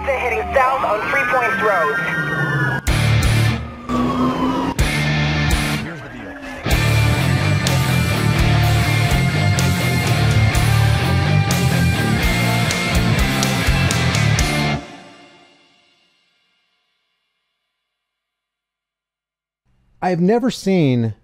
exit heading south on 3 Points Road. Here's the deal. I've never seen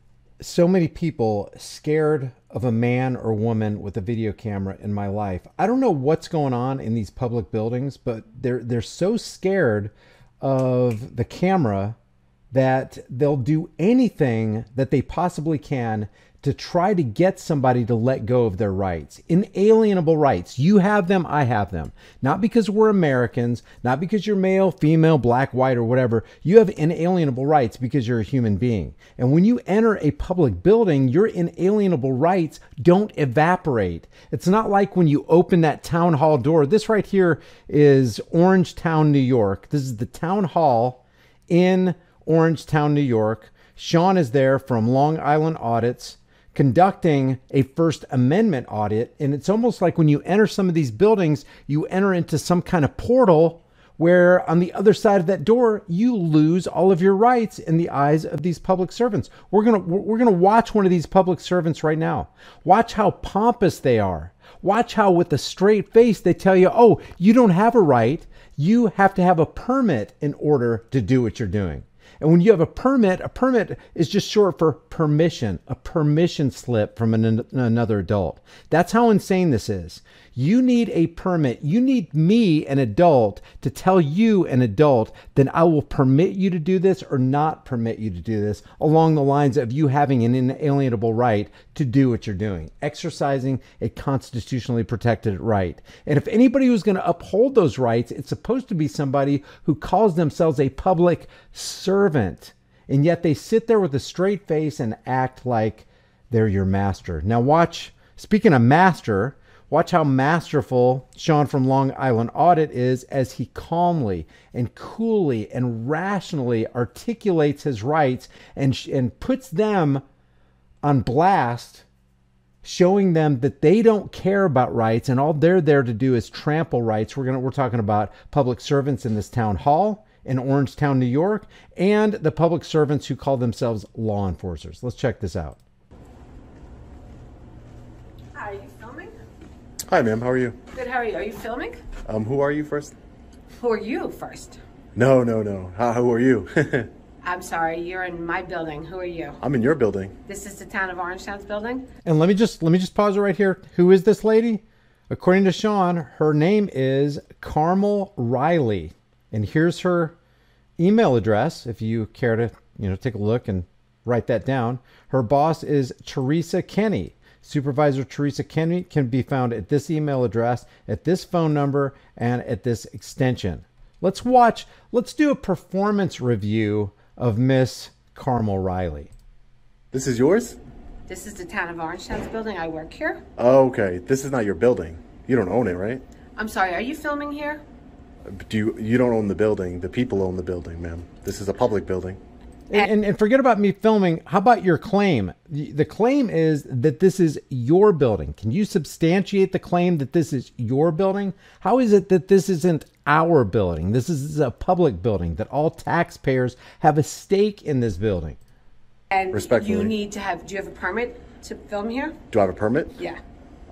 so many people scared of a man or woman with a video camera in my life. I don't know what's going on in these public buildings, but they're so scared of the camera that they'll do anything that they possibly can to try to get somebody to let go of their rights. Inalienable rights. You have them, I have them. Not because we're Americans, not because you're male, female, black, white, or whatever. You have inalienable rights because you're a human being. And when you enter a public building, your inalienable rights don't evaporate. It's not like when you open that town hall door. This right here is Orangetown, New York. This is the town hall in Orangetown, New York. Sean is there from Long Island Audits, conducting a First Amendment audit. And it's almost like when you enter some of these buildings, you enter into some kind of portal where on the other side of that door, you lose all of your rights in the eyes of these public servants. We're gonna watch one of these public servants right now. Watch how pompous they are. Watch how with a straight face they tell you, oh, you don't have a right. You have to have a permit in order to do what you're doing. And when you have a permit is just short for permission, a permission slip from another adult. That's how insane this is. You need a permit. You need me, an adult, to tell you, an adult, that I will permit you to do this or not permit you to do this, along the lines of you having an inalienable right to do what you're doing, exercising a constitutionally protected right. And if anybody who's going to uphold those rights, it's supposed to be somebody who calls themselves a public servant. And yet they sit there with a straight face and act like they're your master. Now watch, speaking of master, watch how masterful Sean from Long Island Audit is as he calmly and coolly and rationally articulates his rights and puts them on blast, showing them that they don't care about rights and all they're there to do is trample rights. We're talking about public servants in this town hall in Orangetown, New York, and the public servants who call themselves law enforcers. Let's check this out. Hi, are you filming? Hi, ma'am. How are you? Good, how are you? Are you filming? Who are you first? Who are you first? No. Who are you? I'm sorry, you're in my building. Who are you? I'm in your building. This is the town of Orangetown's building? And let me just pause it right here. Who is this lady? According to Sean, her name is Carmel Reilly. And here's her email address if you care to, take a look and write that down. Her boss is Teresa Kenny. Supervisor Teresa Kenny can be found at this email address, at this phone number, and at this extension. Let's do a performance review of Miss Carmel Reilly. This is yours? This is the town of Orangetown's building. I work here. Oh, okay. This is not your building. You don't own it, right? I'm sorry, are you filming here? You don't own the building. The people own the building, ma'am. This is a public building. And forget about me filming. How about your claim? The claim is that this is your building. Can you substantiate the claim that this is your building? How is it that this isn't our building? This is a public building, that all taxpayers have a stake in this building. And Respectfully. you need to have, do you have a permit to film here? Do I have a permit? Yeah.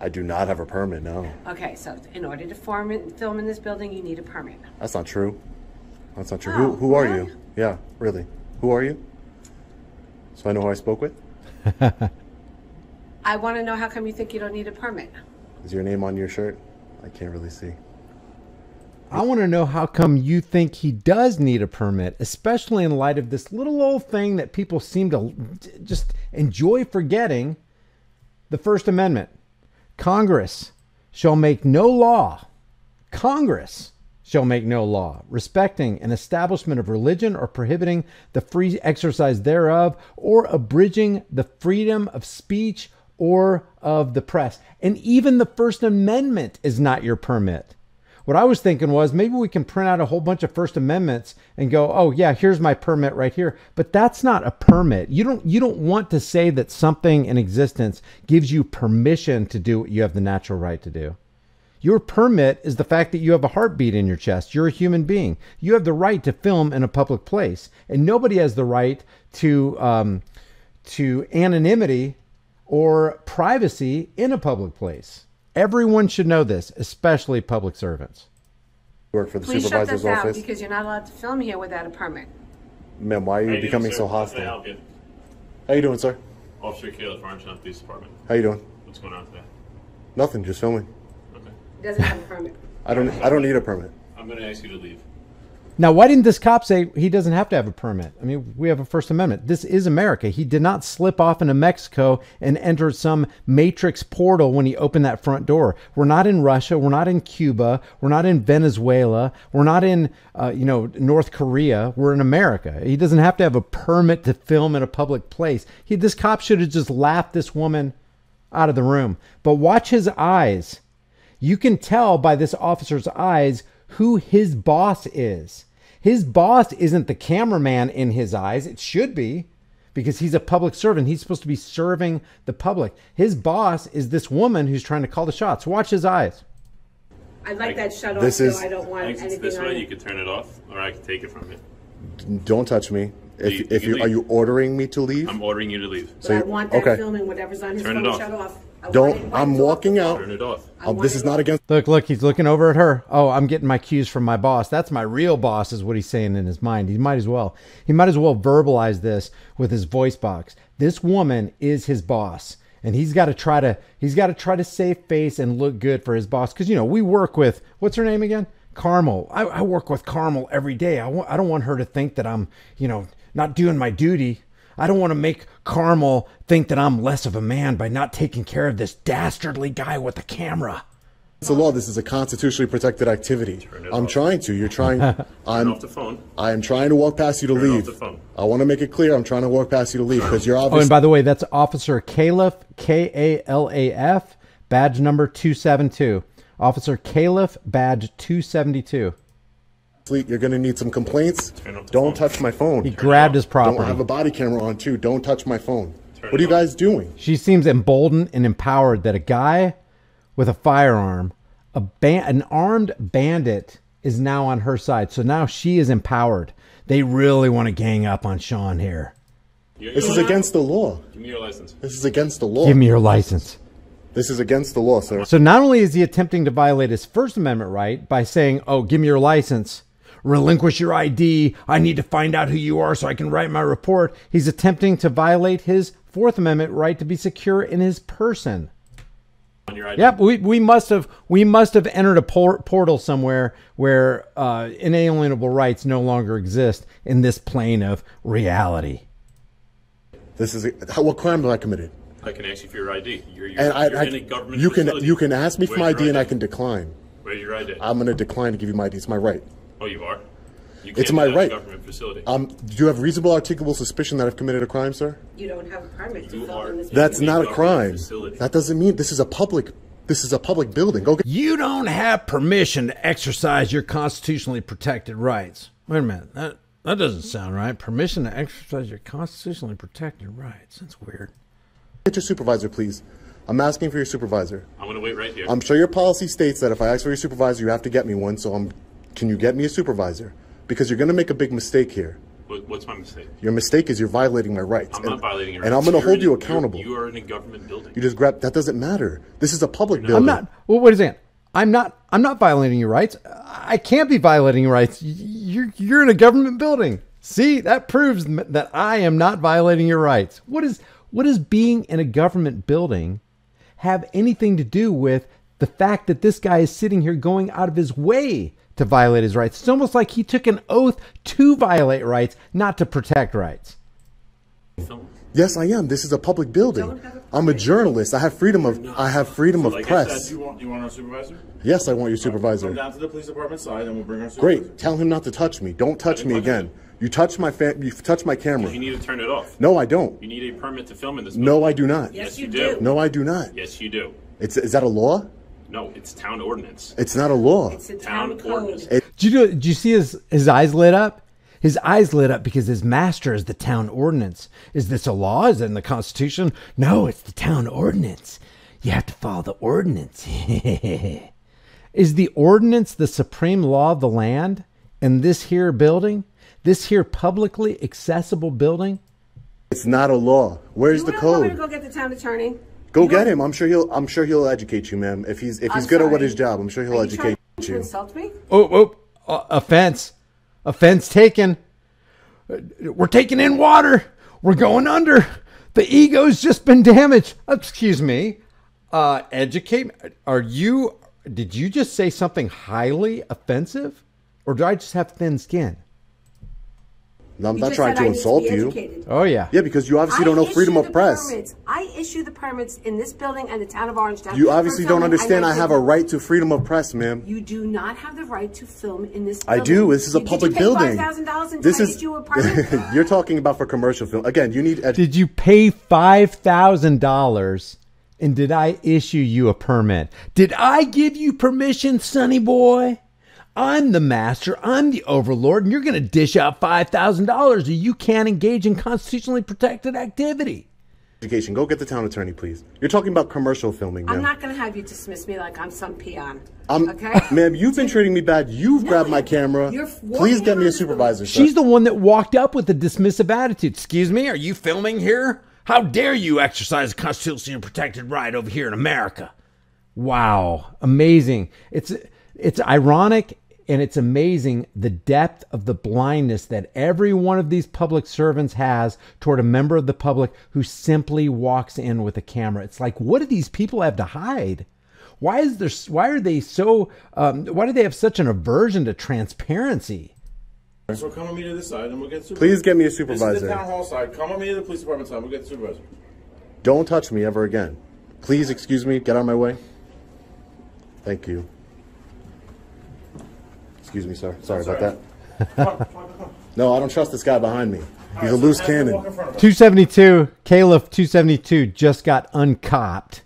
I do not have a permit, no. Okay, so in order to film in this building, you need a permit. That's not true. That's not true. Oh, Who are really? you? Yeah, really. Who are you? So I know who I spoke with? I want to know how come you think you don't need a permit? Is your name on your shirt? I can't really see. I want to know how come you think he does need a permit, especially in light of this little old thing that people seem to just enjoy forgetting, the First Amendment. Congress shall make no law. Congress shall make no law respecting an establishment of religion or prohibiting the free exercise thereof or abridging the freedom of speech or of the press. And even the First Amendment is not your permit. What I was thinking was maybe we can print out a whole bunch of First Amendments and go, oh yeah, here's my permit right here. But that's not a permit. You don't want to say that something in existence gives you permission to do what you have the natural right to do. Your permit is the fact that you have a heartbeat in your chest. You're a human being. You have the right to film in a public place, and nobody has the right to anonymity or privacy in a public place. Everyone should know this, especially public servants. Work for the Please shut supervisor's this out office. because you're not allowed to film here without a permit. Ma'am, why are you becoming so hostile? How you doing, sir? Officer Kayla, Orangetown Police Department. How you doing? What's going on today? Nothing, just filming. Okay. He doesn't have a permit. I don't need a permit. I'm going to ask you to leave. Now, why didn't this cop say he doesn't have to have a permit? I mean, we have a First Amendment. This is America. He did not slip off into Mexico and enter some matrix portal when he opened that front door. We're not in Russia. We're not in Cuba. We're not in Venezuela. We're not in, North Korea. We're in America. He doesn't have to have a permit to film in a public place. This cop should have just laughed this woman out of the room. But watch his eyes. You can tell by this officer's eyes who his boss is. His boss isn't the cameraman in his eyes. It should be, because he's a public servant. He's supposed to be serving the public. His boss is this woman who's trying to call the shots. Watch his eyes. I'd like that shut off, This so is- I don't want anything This on way, it. you can turn it off, or I can take it from you. Don't touch me. You can leave. Are you ordering me to leave? I'm ordering you to leave. But I want that okay. filming, whatever's on his Turn it phone, off. shut off. I'm walking out. Turn it off. This is not against. Look, he's looking over at her. Oh, I'm getting my cues from my boss. That's my real boss, is what he's saying in his mind. He might as well verbalize this with his voice box. This woman is his boss, and he's got to try to save face and look good for his boss. Because we work with, what's her name again? Carmel. I work with Carmel every day. I don't want her to think that I'm not doing my duty. I don't want to make Carmel think that I'm less of a man by not taking care of this dastardly guy with the camera. It's a law. This is a constitutionally protected activity. I'm trying to. You're trying. Turn off the phone. I am trying to walk past you to Turn off leave. the phone. I want to make it clear. I'm trying to walk past you to leave because you're Oh, obviously. and by the way, that's Officer Caliph, Kalaf, badge number 272. Officer Caliph, badge 272. You're going to need some complaints. Turn off the Don't phone. touch my phone. He grabbed his Don't have property. a body camera on too. Don't touch my phone. Turn What are it you guys doing? She seems emboldened and empowered that a guy with a firearm, an armed bandit, is now on her side. So now she is empowered. They really want to gang up on Sean here. This is against the law. Give me your license. This is against the law. Give me your license. This is against the law, sir. So not only is he attempting to violate his First Amendment right by saying, oh, give me your license, relinquish your ID, I need to find out who you are so I can write my report. He's attempting to violate his Fourth Amendment right to be secure in his person. On your ID. Yep, we must have entered a portal somewhere where inalienable rights no longer exist in this plane of reality. This is what crime have I committed? I can ask you for your ID. You're in a government you can facility. you can ask me for my Where's your ID and I can decline. Where's your ID? I'm going to decline to give you my ID. It's my right. Oh, you are? You It's can't my do that in a right. government facility. Do you have reasonable articulable suspicion that I've committed a crime, sir? You don't have a permit to You film are- in this That's building. not a government crime. facility. That doesn't mean this is a public building. Go get You don't have permission to exercise your constitutionally protected rights. Wait a minute, that doesn't sound right. Permission to exercise your constitutionally protected rights. That's weird. your supervisor, please. I'm asking for your supervisor. I'm going to wait right here. I'm sure your policy states that if I ask for your supervisor, you have to get me one. So can you get me a supervisor? Because you're going to make a big mistake here. What's my mistake? Your mistake is you're violating my rights. I'm not violating your and rights. I'm going to hold you You're accountable. You are in a government building. You just grab. That doesn't matter. This is a public building. I'm not. Well, wait a second. I'm not violating your rights. I can't be violating your rights. You're in a government building. See, that proves that I am not violating your rights. What does being in a government building have anything to do with the fact that this guy is sitting here going out of his way to violate his rights? It's almost like he took an oath to violate rights, not to protect rights. Yes, I am. This is a public building. I'm a journalist. I have freedom of Like I press. said, you want our supervisor? Yes, I want your supervisor. Come down to the police department side, and we'll bring our supervisor. Great. Tell him not to touch me. Don't touch me again. You touch my camera. You need to turn it off. No, I don't. You need a permit to film in this building. No, I do not. Yes, you do. No, I do not. Yes, you do. Is that a law? No, it's town ordinance. It's not a law. It's a town Town code. ordinance. Did you see his eyes lit up? His eyes lit up because his master is the town ordinance. Is this a law? Is it in the Constitution? No, it's the town ordinance. You have to follow the ordinance. Is the ordinance the supreme law of the land in this here building? This here publicly accessible building? It's not a law. Where's the You want me to code? go get the town attorney? Go get him. I'm sure he'll educate you, ma'am. If he's good at what his job, I'm sure he'll Are you trying educate to you. insult me? Offense. Offense taken. We're taking in water. We're going under. The ego's just been damaged. Excuse me. Educate. Did you just say something highly offensive? Or do I just have thin skin? No, I'm You not just trying said to I need insult be you. educated. Oh, yeah. Yeah, because you obviously don't know freedom of press. I issue the permits in this building and the town of Orangetown. You obviously for don't filming. understand I went have to- a right to freedom of press, ma'am. You do not have the right to film in this I building. do. This is a public building. Did you pay $5,000 and This I is issue a permit? you're talking about for commercial film. Again, you need Did you pay $5,000 and did I issue you a permit? Did I give you permission, sonny boy? I'm the master. I'm the overlord, and you're going to dish out $5,000 or you can't engage in constitutionally protected activity. education. Go get the town attorney, please. You're talking about commercial filming, ma'am. I'm not going to have you dismiss me like I'm some peon. I'm, Okay? Ma'am, you've been treating me bad. You've grabbed my camera. You're Please get me a walking supervisor, sir. She's the one that walked up with a dismissive attitude. Excuse me, are you filming here? How dare you exercise a constitutionally protected right over here in America? Wow, amazing. It's ironic and it's amazing the depth of the blindness that every one of these public servants has toward a member of the public who simply walks in with a camera. It's like, what do these people have to hide? Why do they have such an aversion to transparency? So come with me to this side and we'll get supervisor. Please get me a This is the supervisor. town hall side. Come with me to the police department side. We'll get the supervisor. Don't touch me ever again. Please excuse me. Get out of my way. Thank you. Excuse me, sir. Sorry about that. No, I don't trust this guy behind me. He's a loose cannon. 272, Kayla 272 just got uncopped.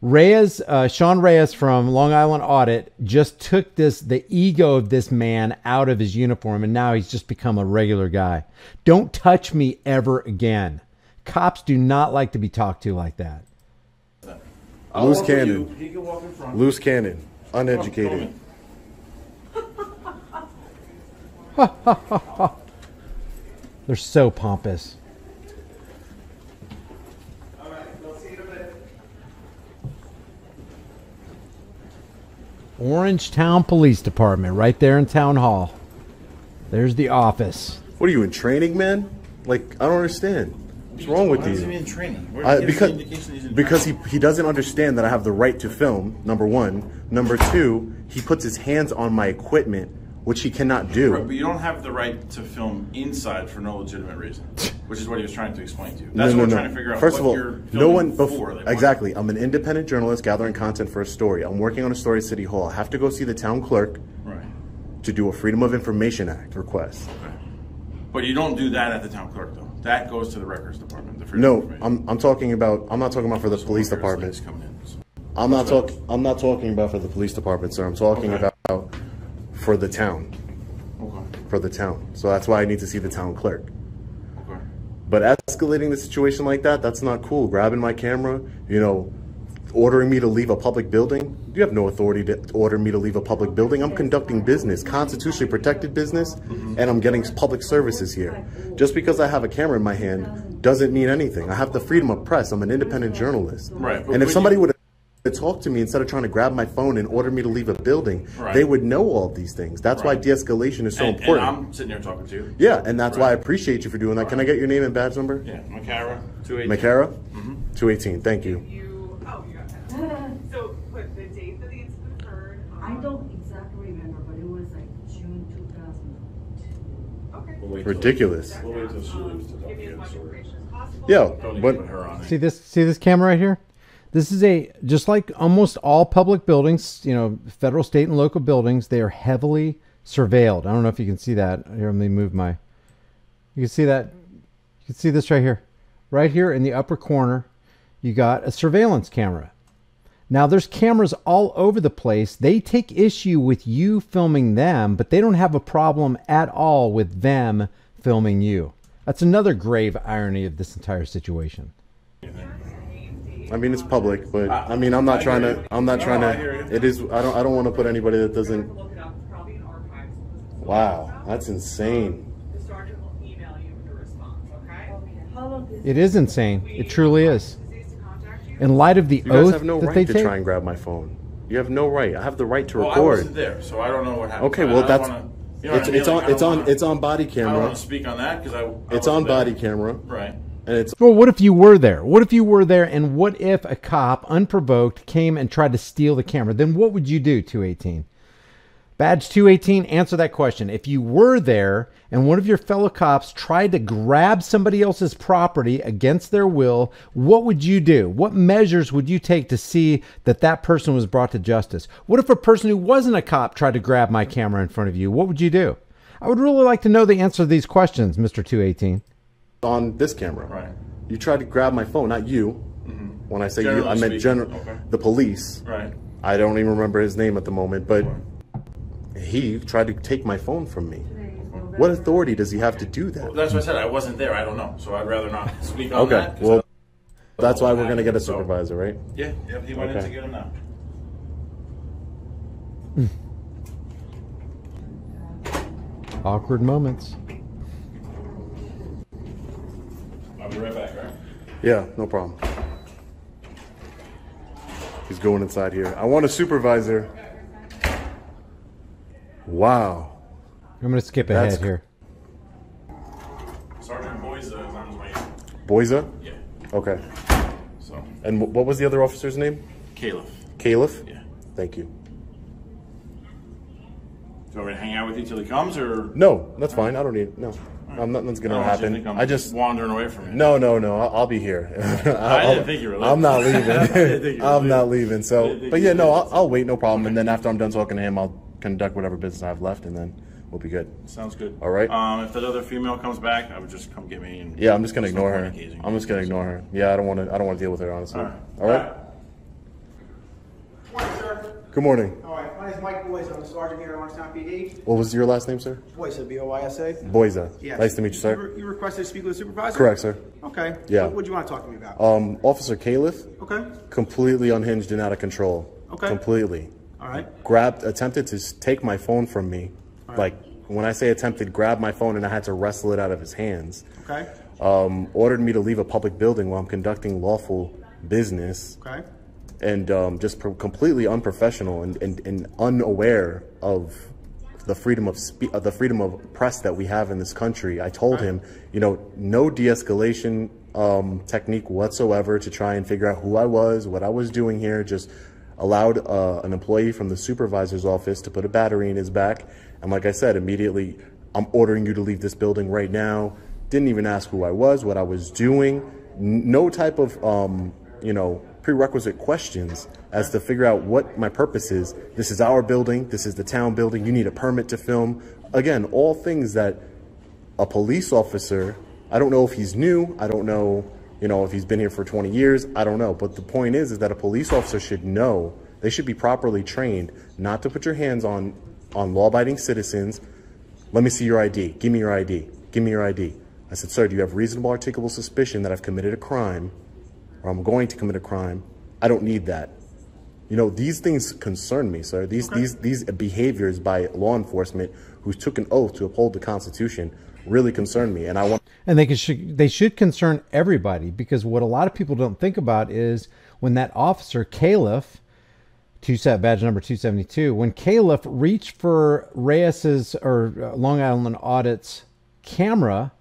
Sean Reyes from Long Island Audit just took the ego of this man out of his uniform, and now he's just become a regular guy. Don't touch me ever again. Cops do not like to be talked to like that. Loose cannon. He can walk in front. Loose cannon. Uneducated. They're so pompous. Orangetown Police Department, right there in Town Hall. There's the office. What are you in training, man? Like, I don't understand. What's wrong with Why is he you? in training? Where did he get the indication he's in Because training? he doesn't understand that I have the right to film, number one. Number two, he puts his hands on my equipment, which he cannot do. Right, but you don't have the right to film inside for no legitimate reason, which is what he was trying to explain to you. That's what we're trying to figure out. First of what all, you're no one filming before. for. Like, Exactly. I'm an independent journalist gathering content for a story. I'm working on a story at City Hall. I have to go see the town clerk Right. to do a Freedom of Information Act request. Okay. But you don't do that at the town clerk, though. That goes to the records department. The Freedom No, of Information. I'm talking about. I'm not talking about for the police department. Coming in, so. I'm not talking about for the police department, sir. I'm talking Okay. about for the town. Okay. For the town. So that's why I need to see the town clerk. Okay. But escalating the situation like that, that's not cool. Grabbing my camera, ordering me to leave a public building. You have no authority to order me to leave a public building. I'm conducting business, constitutionally protected business, and I'm getting public services here. Just because I have a camera in my hand doesn't mean anything. I have the freedom of press. I'm an independent journalist. Right, but And if when somebody you- would talk to me instead of trying to grab my phone and order me to leave a building, Right. they would know all of these things. That's why Right. de-escalation is so And important. I'm sitting here talking to you. Yeah, and that's why I Right. appreciate you for doing that. Can I get your name and badge number? Yeah, Macara, 218. Makara? 218, thank you. You got that. So, what, the date that the incident occurred? I don't exactly remember, but it was like June 2002. Okay. We'll wait till- Ridiculous. We'll wait till she leaves to talk Give to me as you. much So information as possible. Yeah, don't need but to put her on it. See this camera right here? This is just like almost all public buildings, federal, state, and local buildings, they are heavily surveilled. I don't know if you can see that. Here, let me move you can see that. You can see this right here. Right here in the upper corner, you got a surveillance camera. Now there's cameras all over the place. They take issue with you filming them, but they don't have a problem at all with them filming you. That's another grave irony of this entire situation. I mean, it's public, but I mean, I'm not trying to. It is. I don't want to put anybody that doesn't. Look it up. It's probably in archives. Wow, that's insane. The sergeant will email you with a response. Okay. It is insane. It truly is. Disease to contact you. In light of the You guys oath have no that they right to take. try and grab my phone. You have no right. I have the right to Well, I record. wasn't there, so I don't know what happened. Okay, I well don't that's wanna- you know what I mean? Like, I don't wanna- it's on body I don't camera. want to speak on that because I It's on wasn't there. body camera, Right. and it's Well, what if you were there? What if you were there, and what if a cop, unprovoked, came and tried to steal the camera? Then what would you do, 218? Badge 218, answer that question. If you were there and one of your fellow cops tried to grab somebody else's property against their will, what would you do? What measures would you take to see that that person was brought to justice? What if a person who wasn't a cop tried to grab my camera in front of you? What would you do? I would really like to know the answer to these questions, Mr. 218. on this camera. Right. You tried to grab my phone, not you. When I say you, I meant Generally speaking, okay. the police. Right. I don't even remember his name at the moment, but he tried to take my phone from me. What authority does he have to do that? That's what I said. I wasn't there. I don't know. So I'd rather not speak on Okay, that. 'Cause well, I- that's why we're going to get a So- supervisor, right? Yeah, he went in Okay. to get him now. Awkward moments. I'll be right back, right? Yeah, no problem. He's going inside here. I want a supervisor. Wow. I'm going to skip That's- ahead here. Sergeant Boyza is on his way. Boyza? Yeah. Okay. So, And what was the other officer's name? Caleb. Caliph? Yeah. Thank you. Do you want me to hang out with you till he comes, or? No, that's fine. I don't need, no. Nothing's going to I don't want you to happen. think I'm I just, wandering away from you. no, I'll be here. I didn't think you were leaving. I'm not leaving. I didn't think you were I'm not leaving. leaving. I So, didn't think but you yeah, were no, leaving. I'll wait, no problem. And then after I'm done talking to him, I'll conduct whatever business I have left, and then we'll be good. Sounds good. All right. If that other female comes back, I would just come get me. And Yeah, I'm just gonna there's ignore no her. point in engaging I'm just gonna you. ignore her. Yeah, I don't want to deal with her, honestly. All right. All right. Morning, sir. Good morning. All right, my name is Mike Boyce. I'm a sergeant here at Orangetown PD. What was your last name, sir? Boyce, B-O-Y-S-A. Boyza. Yes. Nice to meet you, sir. You requested to speak with the supervisor? Correct, sir. Okay. Yeah. What do you want to talk to me about? Officer Caliph, Okay. completely unhinged and out of control. Okay. Completely. All right. Attempted to take my phone from me. Like, when I say attempted, grabbed my phone and I had to wrestle it out of his hands. Okay. Ordered me to leave a public building while I'm conducting lawful business. Okay. And just completely unprofessional and unaware of the freedom of the freedom of press that we have in this country. I told him, you know, no de-escalation technique whatsoever to try and figure out who I was, what I was doing here. Just allowed an employee from the supervisor's office to put a battery in his back. And like I said, immediately, I'm ordering you to leave this building right now. Didn't even ask who I was, what I was doing. No type of, you know, prerequisite questions as to figure out what my purpose is. This is our building. This is the town building. You need a permit to film. Again, all things that a police officer, I don't know if he's new. I don't know, you know, if he's been here for 20 years. I don't know. But the point is that a police officer should know. They should be properly trained not to put your hands on law-abiding citizens. Let me see your ID. Give me your ID. Give me your ID. I said, sir, do you have reasonable articulable suspicion that I've committed a crime or I'm going to commit a crime? I don't need that. You know, these things concern me, sir. These behaviors by law enforcement who took an oath to uphold the Constitution really concern me. And I want... And they should concern everybody, because what a lot of people don't think about is when that officer, Caliph, badge number 272, when Caliph reached for Reyes's or Long Island Audit's camera,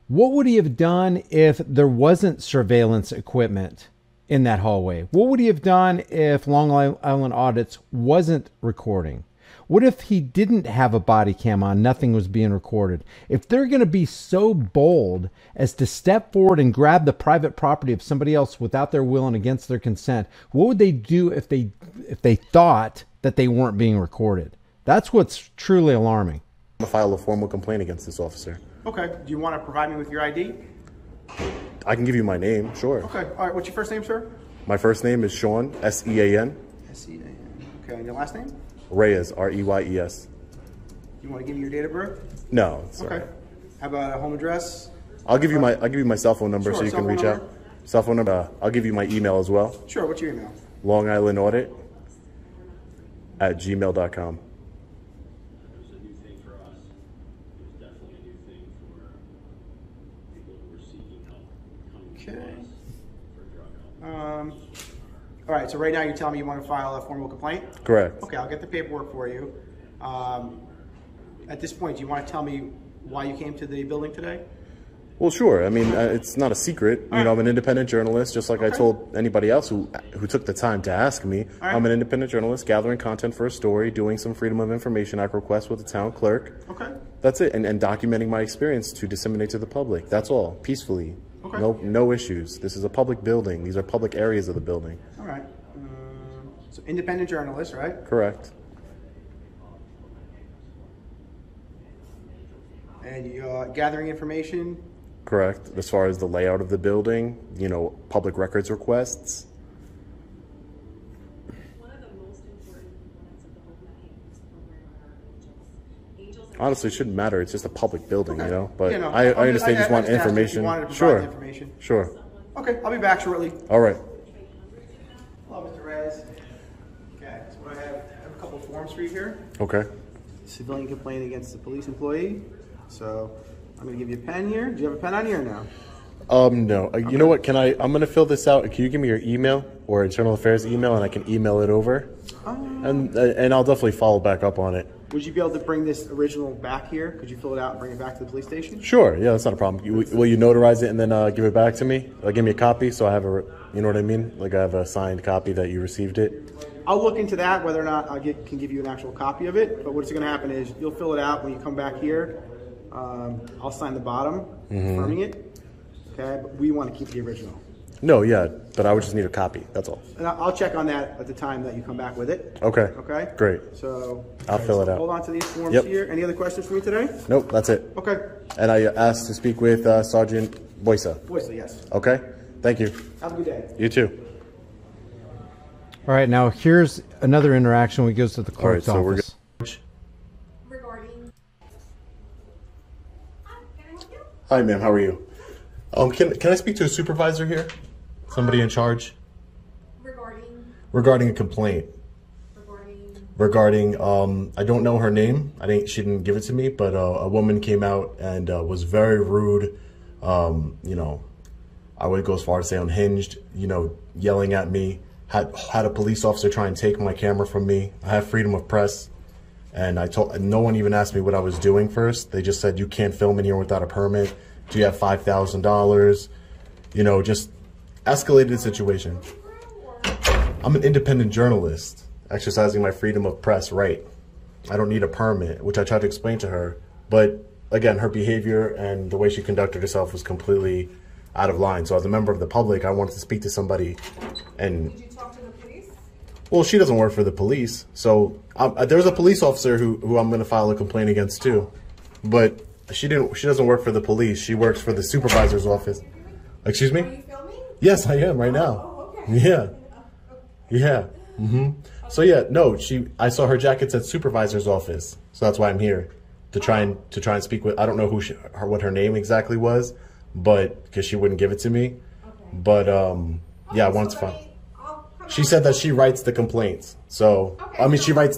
what would he have done if there wasn't surveillance equipment in that hallway? What would he have done if Long Island Audits wasn't recording? What if he didn't have a body cam on, nothing was being recorded? If they're going to be so bold as to step forward and grab the private property of somebody else without their will and against their consent, what would they do if they thought that they weren't being recorded? That's what's truly alarming. I'm going to file a formal complaint against this officer. Okay. Do you want to provide me with your ID? I can give you my name, sure. Okay. All right. What's your first name, sir? My first name is Sean, S-E-A-N. S-E-A-N. Okay. And your last name? Reyes, R-E-Y-E-S. You want to give me your date of birth? No, sorry. Okay. How about a home address? I'll give you my cell phone number Sure, so you cell can phone reach number. out. Cell phone number. I'll give you my email as well. Sure, what's your email? longislandaudit@gmail.com. Okay. All right, so right now you're telling me you want to file a formal complaint? Correct. Okay, I'll get the paperwork for you. At this point, do you want to tell me why you came to the building today? Well, sure. I mean, it's not a secret. You know, I'm an independent journalist, just like I told anybody else who took the time to ask me. I'm an independent journalist, gathering content for a story, doing some Freedom of Information Act requests with the town clerk. Okay. That's it, and documenting my experience to disseminate to the public. That's all, peacefully. Okay. No issues. This is a public building. These are public areas of the building. All right. So independent journalist, right? Correct. And you're gathering information? Correct. As far as the layout of the building, you know, public records requests. One of the most important components of the Hope That Angels program are angels. Honestly, it shouldn't matter. It's just a public building, you know. But Yeah, no, I understand you just want just asked if you information. wanted to provide Sure. the information. Sure. Okay, I'll be back shortly. All right. Hello, Mr. Reyes. Okay, so I have a couple of forms for you here. Okay. Civilian complaint against the police employee. So I'm going to give you a pen here. Do you have a pen on you or no? No. You know what? I'm going to fill this out. Can you give me your email or internal affairs email, and I can email it over? And I'll definitely follow back up on it. Would you be able to bring this original back here? Could you fill it out and bring it back to the police station? Sure. Yeah, that's not a problem. Will you notarize it and then give it back to me? Give me a copy so I have you know what I mean? Like I have a signed copy that you received it. I'll look into that, whether or not I can give you an actual copy of it. But what's going to happen is you'll fill it out when you come back here. I'll sign the bottom, confirming it. Okay, but we want to keep the original. No, yeah, but I would just need a copy. That's all. And I'll check on that at the time that you come back with it. Okay. Okay. Great. So I'll fill it out. Hold on to these forms Yep. here. Any other questions for me today? Nope, that's it. Okay. And I asked to speak with Sergeant Boysa. Boysa, yes. Okay. Thank you. Have a good day. You too. All right, now here's another interaction when he goes to the clerk's so we're office. Regarding. Hi, can I help you? Hi, ma'am. How are you? Can I speak to a supervisor here? Somebody in charge? Regarding a complaint. Regarding I don't know her name. She didn't give it to me, but a woman came out and was very rude. You know, I would go as far as say unhinged. You know, yelling at me. Had a police officer try and take my camera from me. I have freedom of press, and no one even asked me what I was doing first. They just said you can't film in here without a permit. Do you have $5,000? You know, just escalated the situation. I'm an independent journalist, exercising my freedom of press right. I don't need a permit, which I tried to explain to her. But again, her behavior and the way she conducted herself was completely out of line. So as a member of the public, I wanted to speak to somebody. And Did you talk to the police? well, she doesn't work for the police. So there's a police officer who I'm going to file a complaint against too. But she doesn't work for the police. She works for the supervisor's office. Excuse me? Are you filming? Yes, I am right now. Oh, okay. Yeah. Yeah. So yeah, no, I saw her jackets at supervisor's office. So that's why I'm here to try and speak with, I don't know what her name exactly was, but because she wouldn't give it to me. Okay. But yeah, I wanted to find. She said that she writes the complaints. So Okay, I mean, she hands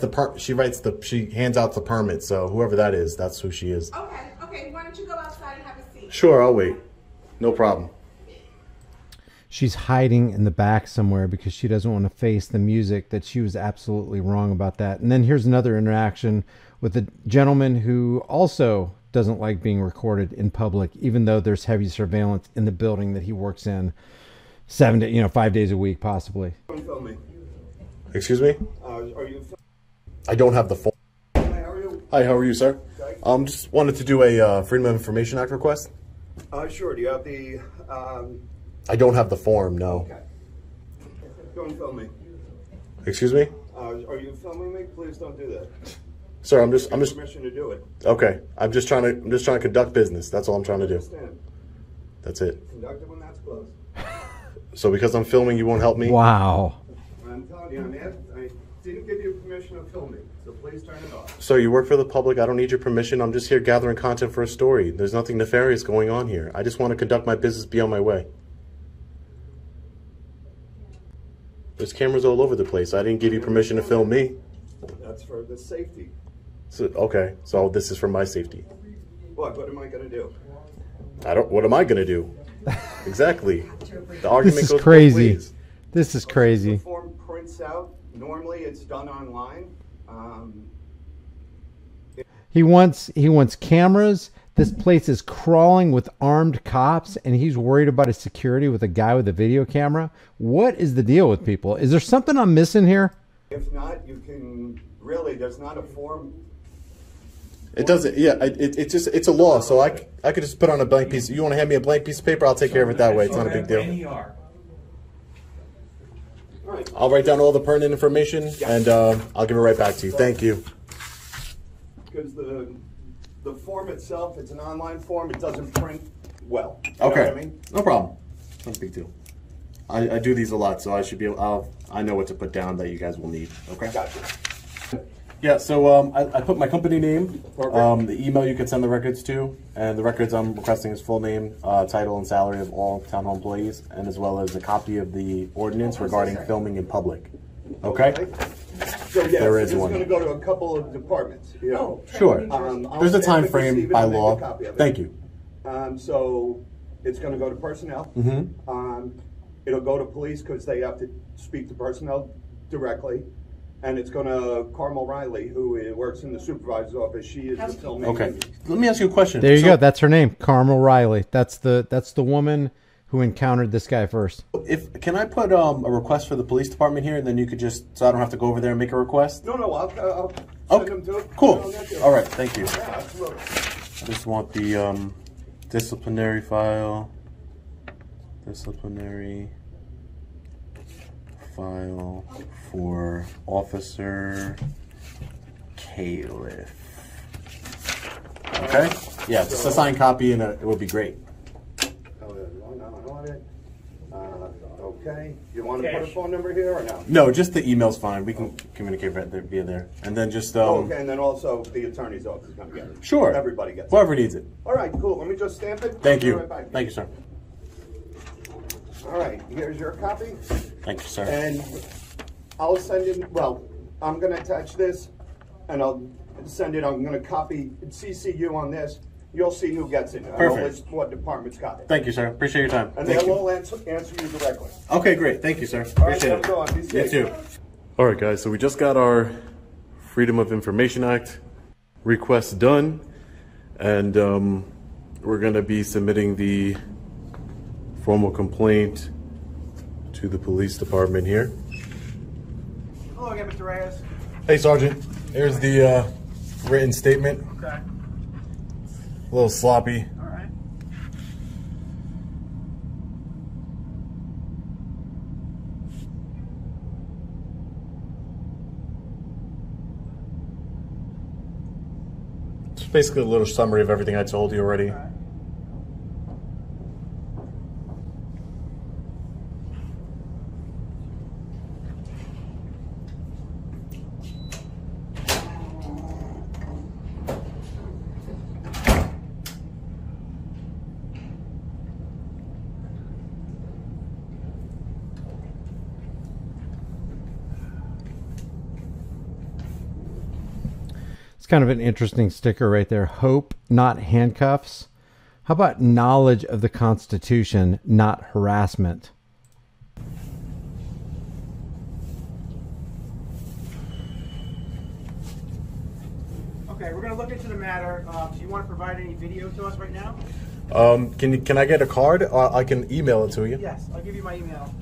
out the permit. So whoever that is, that's who she is. Okay, why don't you go outside and have a seat? Sure, I'll wait. No problem. She's hiding in the back somewhere because she doesn't want to face the music that she was absolutely wrong about that. And then here's another interaction with a gentleman who also doesn't like being recorded in public, even though there's heavy surveillance in the building that he works in 5 days a week, possibly. Excuse me? I don't have the phone. Hi, how are you, sir? Just wanted to do a Freedom of Information Act request. Sure. Do you have the? I don't have the form, no. Okay. Go and film me. Excuse me? Are you filming me? Please don't do that. Sir, I'm just permission to do it. Okay. I'm just trying to conduct business. That's all I'm trying to do. Understand. That's it. Conduct it when that's closed. So because I'm filming, you won't help me? Wow. I'm telling you, I didn't give you permission to film me, so please turn it off. Sir, you work for the public. I don't need your permission. I'm just here gathering content for a story. There's nothing nefarious going on here. I just want to conduct my business, be on my way. There's cameras all over the place. I didn't give you permission to film me. That's for the safety. So, okay, so this is for my safety. What am I gonna do? What am I gonna do? Exactly. The argument This is goes crazy. both ways. This is crazy. The form prints out. Normally it's done online. He wants cameras. This place is crawling with armed cops, and he's worried about his security with a guy with a video camera. What is the deal with people? Is there something I'm missing here? If not, you can really. There's not a form. It doesn't. Yeah, it's a law. So I could just put on a blank piece. You want to hand me a blank piece of paper? I'll take care of it that way. It's not a big deal. I'll write down all the pertinent information, and I'll give it right back to you. Thank you. Because the form itself, it's an online form. It doesn't print well. You Okay. know what I mean? No problem. It's not a big deal. I do these a lot, so I should be able. I know what to put down that you guys will need. Okay. Gotcha. Yeah. So I put my company name, the email you can send the records to, and the records I'm requesting is full name, title, and salary of all town hall employees, and as well as a copy of the ordinance regarding filming in public. Okay. So yeah, There is it's one. going to go to a couple of departments. You know. Sure. I'll There's a stamp time it, frame receive it, by and make a law. copy of it. Thank you. So it's going to go to personnel. It'll go to police because they have to speak to personnel directly. And it's going to Carmel Reilly, who works in the supervisor's office. She is the filmmaker. Okay. Let me ask you a question. There you go. That's her name, Carmel Reilly. That's the woman who encountered this guy first. Can I put a request for the police department here, and then you could so I don't have to go over there and make a request? No, I'll send them to it. Cool. All right. Thank you. Yeah, absolutely. I just want the disciplinary file. Disciplinary file for Officer Kayla. Okay? Yeah, just a signed copy, and it would be great. Okay. You want to put a phone number here or no? No, just the email's fine. We can communicate right there, via there. And then just... okay, and then also the attorney's office is going to get it. Sure. Everybody gets Whoever needs it. All right, cool. Let me just stamp it. Thank I'll be you. right back. Thank you, sir. All right, here's your copy. Thank you, sir. And I'll send in, well, I'm going to attach this, and I'll send it. I'm going to copy, CC you on this. You'll see who gets it. Perfect. What department's got it. Thank you, sir. Appreciate your time. And Thank they you. will answer you directly. Okay, great. Thank you, sir. All right, Appreciate have it. a good one. Be You safe. too. All right, guys. So we just got our Freedom of Information Act request done, and we're going to be submitting the formal complaint to the police department here. Hello again, Mr. Reyes. Hey, Sergeant. Here's the written statement. Okay. A little sloppy. All right. It's basically a little summary of everything I told you already. All right. It's kind of an interesting sticker right there. Hope, not handcuffs. How about knowledge of the Constitution, not harassment? Okay, we're going to look into the matter. Do you want to provide any video to us right now? Can I get a card? I can email it to you. Yes, I'll give you my email.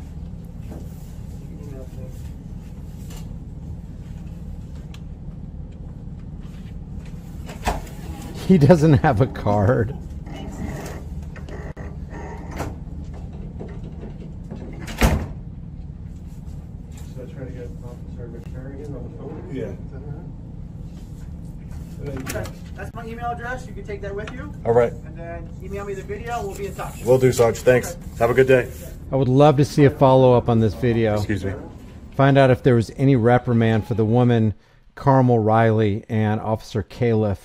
You can email it to me. He doesn't have a card. Should I try to get Officer McCarrigan on the phone? Yeah. Okay, that's my email address. You can take that with you. All right. And then email me the video and we'll be in touch. Will do, Sarge. Thanks. Have a good day. I would love to see a follow-up on this video. Excuse me. Find out if there was any reprimand for the woman, Carmel Reilly, and Officer Kayla,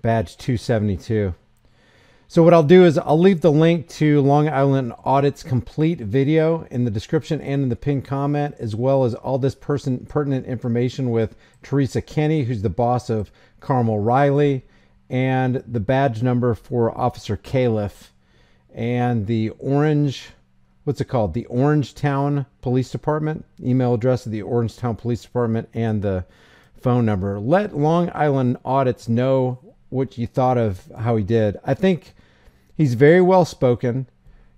badge 272. So what I'll do is I'll leave the link to Long Island Audit's complete video in the description and in the pinned comment, as well as all this pertinent information with Teresa Kenny, who's the boss of Carmel Reilly, and the badge number for Officer Kayla, and the what's it called? The Orangetown Police Department, email address of the Orangetown Police Department, and the phone number. Let Long Island Audits know what you thought of how he did. I think he's very well spoken.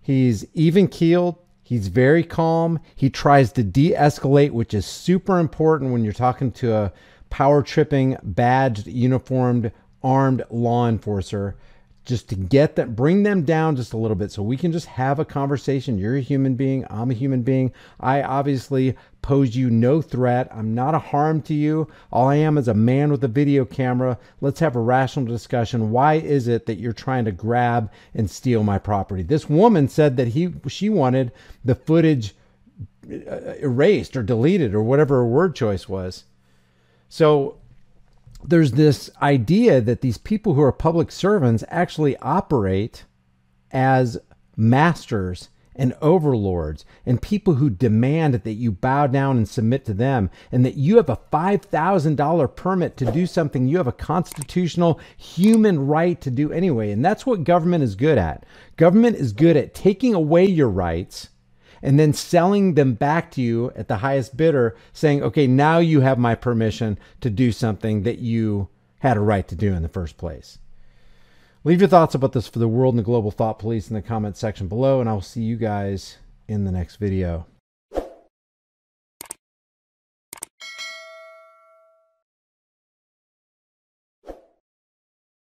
He's even keeled. He's very calm. He tries to de-escalate, which is super important when you're talking to a power tripping, badged, uniformed, armed law enforcer, just to get them, bring them down just a little bit so we can just have a conversation. You're a human being. I'm a human being. I obviously pose you no threat. I'm not a harm to you. All I am is a man with a video camera. Let's have a rational discussion. Why is it that you're trying to grab and steal my property? This woman said that she wanted the footage erased or deleted or whatever her word choice was. So there's this idea that these people who are public servants actually operate as masters and overlords and people who demand that you bow down and submit to them, and that you have a $5,000 permit to do something you have a constitutional human right to do anyway. And that's what government is good at. Government is good at taking away your rights and then selling them back to you at the highest bidder, saying, okay, now you have my permission to do something that you had a right to do in the first place. Leave your thoughts about this for the world and the global thought police in the comment section below, and I'll see you guys in the next video.